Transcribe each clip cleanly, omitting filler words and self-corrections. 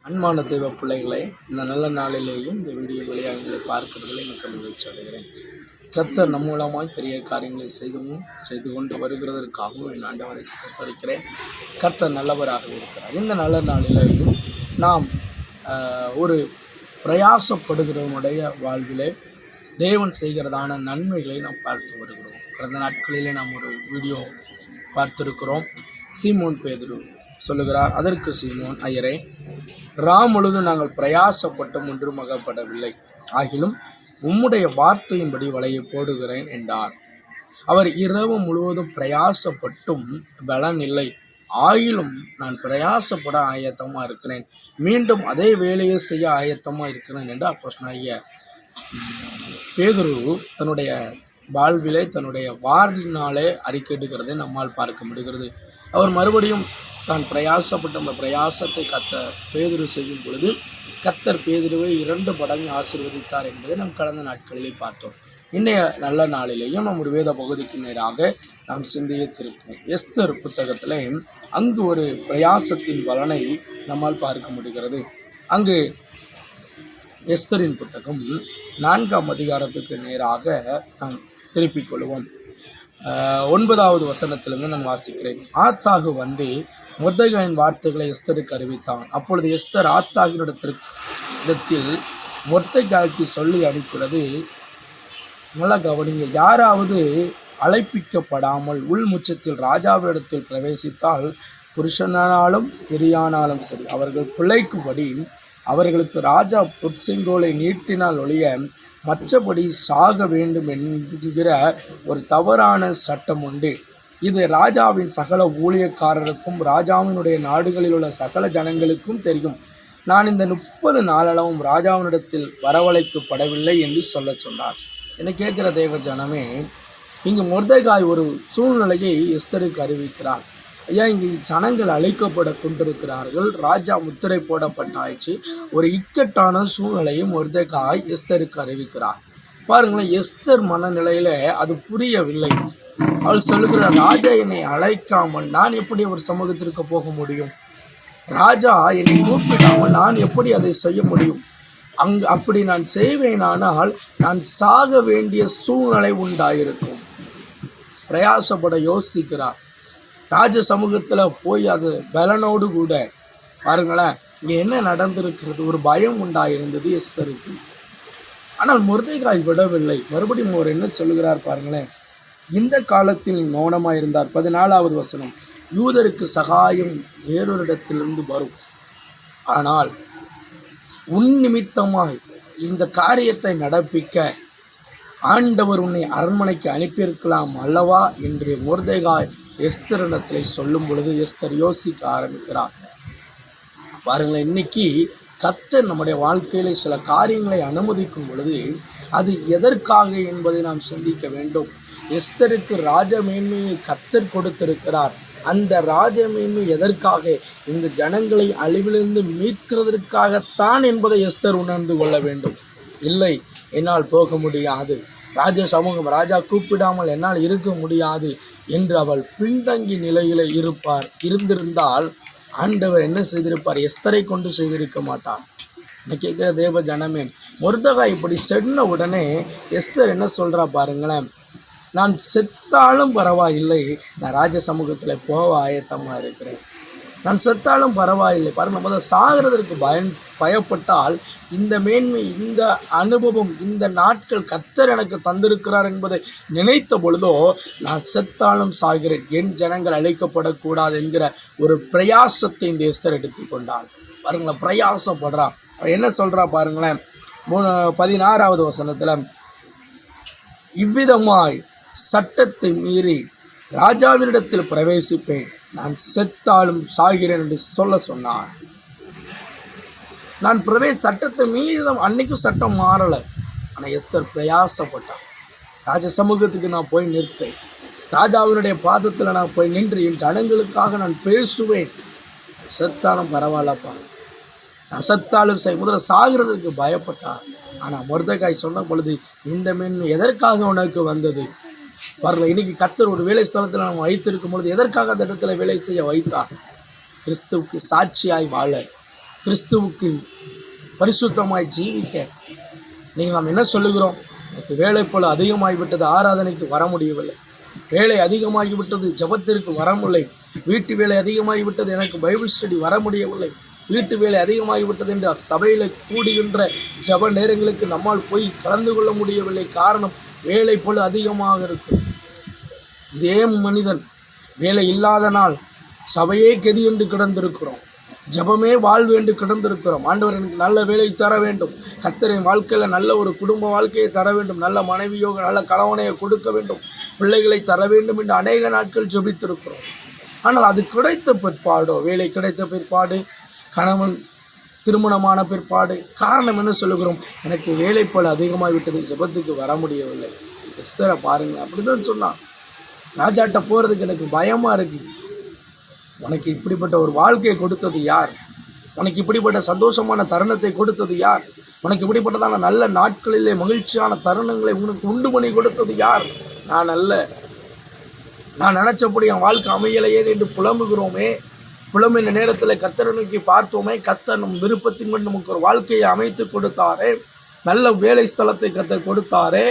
அன்பான தெய்வ பிள்ளைகளை, இந்த நல்ல நாளிலேயும் இந்த வீடியோ வழியாக உங்களை பார்க்கிறதில் மிக்க மகிழ்ச்சி அடைகிறேன். கர்த்தர் நம் மூலமாய் பெரிய காரியங்களை செய்து கொண்டு வருகிறதற்காகவும் என் ஆண்டவரை ஸ்தோத்தரிக்கிறேன். கர்த்தர் நல்லவராக இருக்கிறார். இந்த நல்ல நாளிலேயும் நாம் ஒரு பிரயாசப்படுகிறவனுடைய வாழ்விலே தேவன் செய்கிறதான நன்மைகளை நாம் பார்த்து வருகிறோம். கடந்த நாட்களிலே நாம் ஒரு வீடியோ பார்த்திருக்கிறோம். சீமோன் பேதுரு சொல்லுகிறார், அதற்கு சீமோன், ஐயரே, முழுதும் நாங்கள் பிரயாசப்பட்டும் ஒன்றும் அகப்படவில்லை, ஆகிலும் உம்முடைய வார்த்தையின்படி வலையை போடுகிறேன் என்றார். அவர் இரவு முழுவதும் பிரயாசப்பட்டும் பலன் இல்லை, ஆயிலும் நான் பிரயாசப்பட ஆயத்தமாக இருக்கிறேன், மீண்டும் அதே வேலையை செய்ய ஆயத்தமாக இருக்கிறேன் என்று அப்போஸ்தலனாகிய பேதுரு தன்னுடைய வாழ்விலே தன்னுடைய வாழ்வினாலே அறிக்கையிடுகிறதை நம்மால் பார்க்க முடிகிறது. அவர் மறுபடியும் தான் பிரயாசப்பட்ட அந்த பிரயாசத்தை பேதுரு செய்யும் பொழுது கர்த்தர் பேதுருவை 2 மடங்கு ஆசீர்வதித்தார் என்பதை நாம் கடந்த நாட்களிலே பார்த்தோம். இன்றைய நல்ல நாளிலேயும் நம் ஒரு வேத பகுதிக்கு நேராக நாம் சிந்தையை திருப்போம். எஸ்தர் புத்தகத்திலே அங்கு ஒரு பிரயாசத்தின் பலனை நம்மால் பார்க்க முடிகிறது. அங்கு எஸ்தரின் புத்தகம் 4ஆம் அதிகாரத்துக்கு நேராக நாம் திருப்பிக் கொள்வோம். 9வது வசனத்திலிருந்து நான் வாசிக்கிறேன். ஆத்தாகு வந்து மொர்தெகாயின் வார்த்தைகளை எஸ்தருக்கு அறிவித்தான். அப்பொழுது எஸ்தர் ஆத்தாகினிடத்தில் மொர்தெகாய்க்கு சொல்லி அனுப்பினது, நல்லா கவனிங்க, யாராவது அழைப்பிக்கப்படாமல் உள்முச்சத்தில் ராஜாவிடத்தில் பிரவேசித்தால் புருஷனானாலும் ஸ்திரியானாலும் சரி, அவர்கள் பிழைக்கும்படி அவர்களுக்கு ராஜா பொற்செங்கோலை நீட்டினால் ஒழிய மற்றபடி சாக வேண்டும் என்கிற ஒரு தவறான சட்டம் உண்டு. இது ராஜாவின் சகல ஊழியக்காரருக்கும் ராஜாவினுடைய நாடுகளில் உள்ள சகல ஜனங்களுக்கும் தெரியும். நான் இந்த 30 நாளளவும் ராஜாவினிடத்தில் வரவழைக்கப்படவில்லை என்று சொன்னார். என்னை கேட்கிற தேவ ஜனமே, இங்கு மொர்தெகாய் ஒரு சூழ்நிலையை எஸ்தருக்கு அறிவிக்கிறார். ஐயா, இங்கு ஜனங்கள் அழைக்கப்பட கொண்டிருக்கிறார்கள், ராஜா முத்திரை போடப்பட்டாயிற்று. ஒரு இக்கட்டான சூழ்நிலையை மொர்தெகாய் எஸ்தருக்கு அறிவிக்கிறார். பாருங்களேன், எஸ்தர் மனநிலையில அது புரியவில்லை. அவள் சொல்லுகிறார், ராஜா என்னை அழைக்காமல் நான் எப்படி ஒரு சமூகத்திற்கு போக முடியும்? ராஜா என்னை கூப்பிடாமல் நான் எப்படி அதை செய்ய முடியும்? அப்படி நான் செய்வேனானால் நான் சாக வேண்டிய சூழ்நிலை உண்டாயிருக்கும். பிரயாசப்பட யோசிக்கிறார். ராஜ சமூகத்தில் போய் அது பலனோடு கூட பாருங்களேன், இங்கே என்ன நடந்திருக்கிறது? ஒரு பயம் உண்டாயிருந்தது எஸ்தருக்கு. ஆனால் மொர்தெகாய் விடவில்லை. மறுபடியும் அவர் என்ன சொல்லுகிறார் பாருங்களேன். இந்த காலத்தில் மௌனமாக இருந்தார். 14வது வசனம், யூதருக்கு சகாயம் வேறொரு இடத்திலிருந்து வரும், ஆனால் உன் நிமித்தமாய் இந்த காரியத்தை நடப்பிக்க ஆண்டவர் உன்னை அரண்மனைக்கு அனுப்பியிருக்கலாம் அல்லவா என்று மொர்தெகாய் எஸ்தரிடத்தில் சொல்லும் பொழுது எஸ்தர் யோசிக்க ஆரம்பிக்கிறார். பாருங்களேன், இன்னைக்கு கர்த்தர் நம்முடைய வாழ்க்கையில் சில காரியங்களை அனுமதிக்கும் பொழுது அது எதற்காக என்பதை நாம் சிந்திக்க வேண்டும். எஸ்தருக்கு ராஜமேன்மையை கர்த்தர் கொடுத்திருக்கிறார். அந்த ராஜமேன்மை எதற்காக? இந்த ஜனங்களை அழிவிலிருந்து மீட்கிறதற்காகத்தான் என்பதை எஸ்தர் உணர்ந்து கொள்ள வேண்டும். இல்லை, என்னால் போக முடியாது, ராஜ சமூகம் ராஜா கூப்பிடாமல் என்னால் இருக்க முடியாது என்று அவள் பின்தங்கி நிலையில் இருந்திருந்தால் ஆண்டவர் என்ன செய்திருப்பார்? எஸ்தரை கொண்டு செய்திருக்க மாட்டார். என்ன கேட்குற தேவ ஜனமே, மொர்தெகாய் இப்படி சொன்ன உடனே எஸ்தர் என்ன சொல்கிறா பாருங்களேன், நான் செத்தாலும் பரவாயில்லை, நான் ராஜ சமூகத்தில் போக ஆயத்தமாக இருக்கிறேன். நான் செத்தாலும் பரவாயில்லை. பாருங்க, முதல் சாகிறதற்கு பயப்பட்டால் இந்த மேன்மை, இந்த அனுபவம், இந்த நாட்கள் கர்த்தர் எனக்கு தந்திருக்கிறார் என்பதை நினைத்த பொழுதோ நான் செத்தாலும் சாகிறேன், என் ஜனங்கள் அழைக்கப்படக்கூடாது என்கிற ஒரு பிரயாசத்தை இந்த எஸ்தர் எடுத்துக்கொண்டாள். பாருங்களேன், பிரயாசப்படுறான். என்ன சொல்றா பாருங்களேன். 16வது வசனத்தில், இவ்விதமாய் சட்டத்தை மீறி ராஜாவினிடத்தில் பிரவேசிப்பேன், நான் செத்தாலும் சாகிறேன் என்று சொன்னார். நான் சட்டத்தை மீறிதான். அன்னைக்கும் சட்டம் மாறலை. ஆனால் எஸ்தர் பிரயாசப்பட்டான். ராஜ சமூகத்துக்கு நான் போய் நிற்பேன், ராஜாவினுடைய பாதத்தில் நான் போய் நின்று என் ஜனங்களுக்காக நான் பேசுவேன், செத்தாலும் பரவாயில்லப்பா, நான் செத்தாலும் முதல்ல சாகிறதுக்கு பயப்பட்டான். ஆனால் மொர்தெகாய் சொன்ன பொழுது, இந்த மேன்மை எதற்காக உனக்கு வந்தது? வரல. இன்னைக்கு கர்த்தர் ஒரு வேலை ஸ்தலத்தில் நம்ம வைத்திருக்கும் பொழுது எதற்காக அந்த இடத்துல வேலை செய்ய வைத்தார்? கிறிஸ்துவுக்கு சாட்சியாய் வாழ, கிறிஸ்துவுக்கு பரிசுத்தமாய் ஜீவிக்க நீங்கள் நாம் என்ன சொல்லுகிறோம்? எனக்கு வேலை போல அதிகமாகிவிட்டது, ஆராதனைக்கு வர முடியவில்லை. வேலை அதிகமாகிவிட்டது, ஜபத்திற்கு வர முடியவில்லை. வீட்டு வேலை அதிகமாகிவிட்டது, எனக்கு பைபிள் ஸ்டடி வர முடியவில்லை. வீட்டு வேலை அதிகமாகிவிட்டது என்று சபையில் கூடுகின்ற ஜப நேரங்களுக்கு நம்மால் போய் கலந்து கொள்ள முடியவில்லை. காரணம், வேலை போல அதிகமாக இருக்கும். இதே மனிதன் வேலை இல்லாத நாள் சபையே கெதி என்று கிடந்திருக்கிறோம், ஜபமே வாழ்வு என்று கிடந்திருக்கிறோம். ஆண்டவர் எனக்கு நல்ல வேலை தர வேண்டும், கர்த்தரின் வாழ்க்கையில் நல்ல ஒரு குடும்ப வாழ்க்கையை தர வேண்டும், நல்ல மனைவியோக நல்ல கணவனையை கொடுக்க வேண்டும், பிள்ளைகளை தர வேண்டும் என்று அநேக நாட்கள் ஜெபித்திருக்கிறோம். ஆனால் அது கிடைத்த பிற்பாடோ, வேலை கிடைத்த பிற்பாடு, கணவன் திருமணமான பிற்பாடு, காரணம் என்ன சொல்லுகிறோம்? எனக்கு வேலை போல அதிகமாகிவிட்டது, ஜபத்துக்கு வர முடியவில்லை. எஸ்தரை பாருங்கள், அப்படி தான் சொன்னான். ராஜாட்ட போகிறதுக்கு எனக்கு பயமாக இருக்குது. உனக்கு இப்படிப்பட்ட ஒரு வாழ்க்கையை கொடுத்தது யார்? உனக்கு இப்படிப்பட்ட சந்தோஷமான தருணத்தை கொடுத்தது யார்? உனக்கு இப்படிப்பட்டதான நல்ல நாட்களிலே மகிழ்ச்சியான தருணங்களை உனக்கு உண்டு பண்ணி கொடுத்தது யார்? நான் அல்ல. நான் நினச்சபடி என் வாழ்க்கை அமையலையே என்று புலம்புகிறோமே. புலம்பின நேரத்தில் கர்த்தரை நோக்கி பார்த்தோமே. கர்த்தர் நம் விருப்பத்தின் கொண்டு நமக்கு ஒரு வாழ்க்கையை அமைத்து கொடுத்தாரே, நல்ல வேலை ஸ்தலத்தை கர்த்தர் கொடுத்தாரே.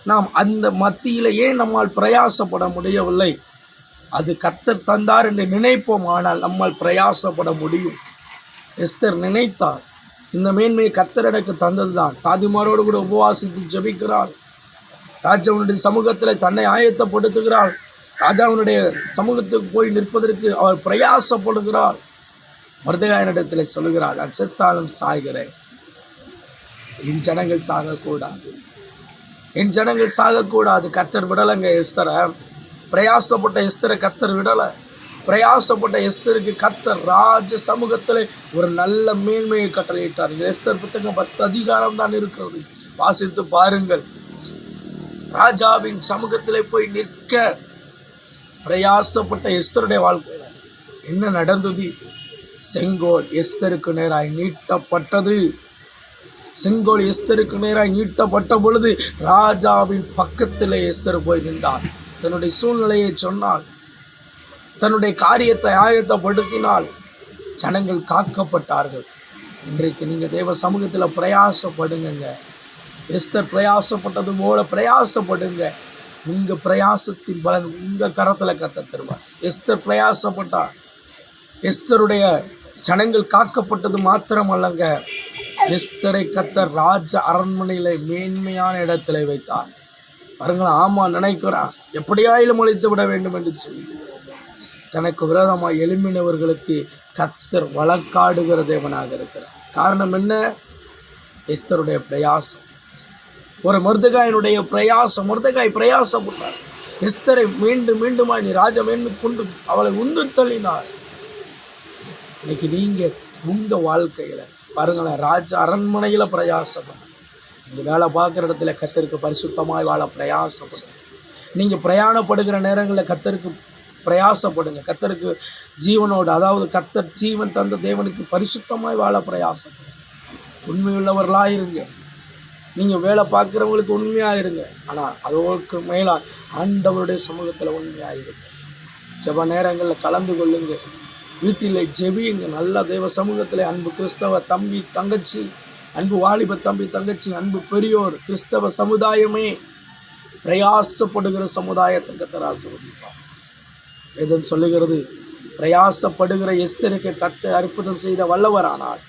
நாம் அந்த மத்தியிலேயே நம்மால் பிரயாசப்பட முடியவில்லை. அது கர்த்தர் தந்தார் என்று நினைப்போம், ஆனால் நம்மால் பிரயாசப்பட முடியும். எஸ்தர் நினைத்தார், இந்த மேன்மையை கர்த்தர் எனக்கு தந்தது தான். தாதிமாரோடு கூட உபவாசித்து ஜெபிக்கிறாள். ராஜாவுடைய சமூகத்தில் தன்னை ஆயத்தப்படுத்துகிறாள். ராஜாவினுடைய சமூகத்துக்கு போய் நிற்பதற்கு அவர் பிரயாசப்படுகிறார். மொர்தெகாயினிடத்தில் சொல்லுகிறார், நான் செத்தாலும் சாகிறேன், என் ஜனங்கள் சாகக்கூடாது, என் ஜனங்கள் சாகக்கூடாது. கர்த்தர் விடலைங்க எஸ்தரை. பிரயாசப்பட்ட எஸ்தரை கர்த்தர் விடலை. பிரயாசப்பட்ட எஸ்தருக்கு கர்த்தர் ராஜ சமூகத்தில் ஒரு நல்ல மேன்மையை கட்டளையிட்டார். எஸ்தர் புத்தகம் 10 அதிகாரம் தான் இருக்கிறது, வாசித்து பாருங்கள். ராஜாவின் சமூகத்தில் போய் நிற்க பிரயாசப்பட்ட எஸ்தருடைய வாழ்க்கையில் என்ன நடந்தது? செங்கோல் எஸ்தருக்கு நேராய் நீட்டப்பட்டது. செங்கோல் எஸ்தருக்கு நேராய் நீட்டப்பட்ட பொழுது ராஜாவின் பக்கத்தில் எஸ்தர் போய் நின்றார். தன்னுடைய சூழ்நிலையை சொன்னால், தன்னுடைய காரியத்தை ஆயத்தப்படுத்தினால், ஜனங்கள் காக்கப்பட்டார்கள். இன்றைக்கு நீங்கள் தேவ சமூகத்தில் பிரயாசப்படுங்க. எஸ்தர் பிரயாசப்பட்டது போல பிரயாசப்படுங்க. உங்கள் பிரயாசத்தின் பலன் உங்கள் கரத்தில் கர்த்தர் தருவார். எஸ்தர் பிரயாசப்பட்டார். எஸ்தருடைய ஜனங்கள் காக்கப்பட்டது மாத்திரமல்லங்க, எஸ்தரை கர்த்தர் ராஜ அரண்மனையில் மேன்மையான இடத்துல வைத்தார். பாருங்களா, ஆமாம் நினைக்கிறான், எப்படியாயிலும் ஒழித்து விட வேண்டும் என்று சொல்லி தனக்கு விரோதமாக எழும்பினவர்களுக்கு கர்த்தர் வழக்காடுகிற தேவனாக இருக்கிறார். காரணம் என்ன? எஸ்தருடைய பிரயாசம். ஒரு மொர்தெகாயினுடைய பிரயாசம். மொர்தெகாய் பிரயாசப்பட்டார். எஸ்தரை மீண்டும் மீண்டுமாய் நீ ராஜ மேன்மை கொண்டு அவளை உந்து தள்ளினார். இன்னைக்கு நீங்கள் உங்கள் வாழ்க்கையில் பாருங்களேன், ராஜ அரண்மனையில் பிரயாசப்படும். நீங்கள் வேலை பார்க்குற இடத்துல கர்த்தருக்கு பரிசுத்தமாய் வாழ பிரயாசப்படுங்க. நீங்கள் பிரயாணப்படுகிற நேரங்களில் கர்த்தருக்கு பிரயாசப்படுங்க. கர்த்தருக்கு ஜீவனோடு, அதாவது கர்த்தர் ஜீவன் தந்த தேவனுக்கு பரிசுத்தமாய் வாழ பிரயாசப்படுங்க. உண்மையுள்ளவர்களாக இருங்க. நீங்கள் வேலை பார்க்குறவங்களுக்கு உண்மையாக இருங்க. ஆனால் அதற்கு மேலாக ஆண்டவருடைய சமூகத்தில் உண்மையாக இருங்க. ஜெப நேரங்களில் கலந்து கொள்ளுங்க. வீட்டில் ஜெபியுங்க. நல்ல தேவ சமூகத்தில் அன்பு கிறிஸ்தவ தம்பி தங்கச்சி, அன்பு வாலிப தம்பி தங்கச்சி, அன்பு பெரியோர், கிறிஸ்தவ சமுதாயமே, பிரயாசப்படுகிற சமுதாயத்தை கர்த்தர் ஆசீர்வதிப்பார். வேதம் சொல்லுகிறது, பிரயாசப்படுகிற எஸ்தருக்கு கர்த்தர் அற்புதம் செய்த வல்லவரானார்.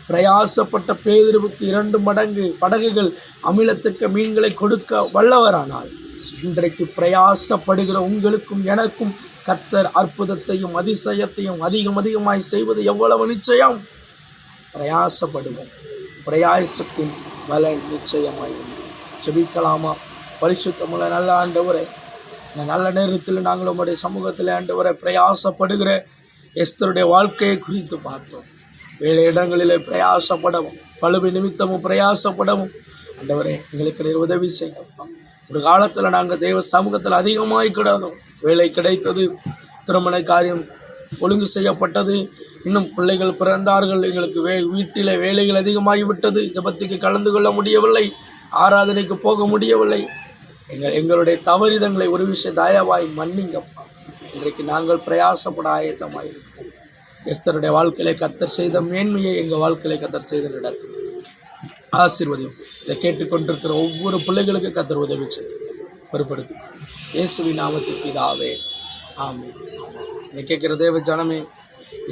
பிரயாசப்பட்ட பேதுருவுக்கு 2 மடங்கு படகுகள் அமிலத்துக்கு மீன்களை கொடுக்க வல்லவரானார். இன்றைக்கு பிரயாசப்படுகிற உங்களுக்கும் எனக்கும் கர்த்தர் அற்புதத்தையும் அதிசயத்தையும் அதிகமாய் செய்வது எவ்வளவு நிச்சயம். பிரயாசப்படுவோம். பிரயாசத்தின் பலன் நிச்சயமாய். ஜெபிக்கலாமா? பரிசுத்தமுள்ள நல்ல ஆண்டவரே, இந்த நல்ல நேரத்தில் நாங்கள் உங்களுடைய சமூகத்தில் ஆண்டவரை பிரயாசப்படுகிற எஸ்தருடைய வாழ்க்கையை குறித்து பார்த்தோம். வேலை இடங்களிலே பிரயாசப்படவும், பழுவு நிமித்தமும் பிரயாசப்படவும் ஆண்டவரே எங்களுக்கு உதவி செய்யப்பா. ஒரு காலத்தில் நாங்கள் தேவ சமூகத்தில் அதிகமாய் கிடந்தோம். வேலை கிடைத்தது, திருமண காரியம் ஒழுங்கு செய்யப்பட்டது, இன்னும் பிள்ளைகள் பிறந்தார்கள், எங்களுக்கு வீட்டில் வேலைகள் அதிகமாகிவிட்டது, ஜெபத்துக்கு கலந்து கொள்ள முடியவில்லை, ஆராதனைக்கு போக முடியவில்லை. எங்களுடைய தவறிதங்களை ஒரு விஷயம் தயவாய் மன்னிங்கப்பா. இன்றைக்கு நாங்கள் பிரயாசப்பட ஆயத்தமாயிருக்கோம். எஸ்தருடைய வாழ்க்கையிலே கர்த்தர் செய்த மேன்மையை எங்கள் வாழ்க்கையிலே கர்த்தர் செய்த நடத்தும் ஆசீர்வதியும். இதை கேட்டுக்கொண்டிருக்கிற ஒவ்வொரு பிள்ளைகளுக்கு கர்த்தர் உதவி செய்யும், பொறுப்படுத்தும். இயேசுவின் நாமத்தில் பிதாவே, ஆமென். என்னை கேட்கிற தேவ ஜனமே,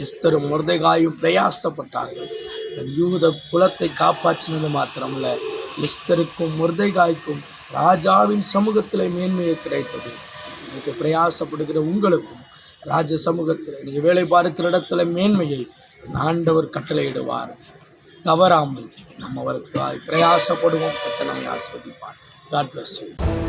எஸ்தரும் மொர்தெகாயும் பிரயாசப்பட்டார்கள். தன் யூத குலத்தை காப்பாற்றினது மாத்திரமல்ல, எஸ்தருக்கும் மொர்தெகாய்க்கும் ராஜாவின் சமூகத்தில் மேன்மையை கிடைத்தது. இன்னைக்கு பிரயாசப்படுகிற உங்களுக்கும் ராஜ சமூகத்தில் நீங்கள் வேலை பார்க்கிற இடத்துல மேன்மையை ஆண்டவர் கட்டளையிடுவார். தவறாமல் நம்ம அவருக்கு பிரயாசப்படுவோம். நம்மை ஆஸ்வதிப்பார். God bless you.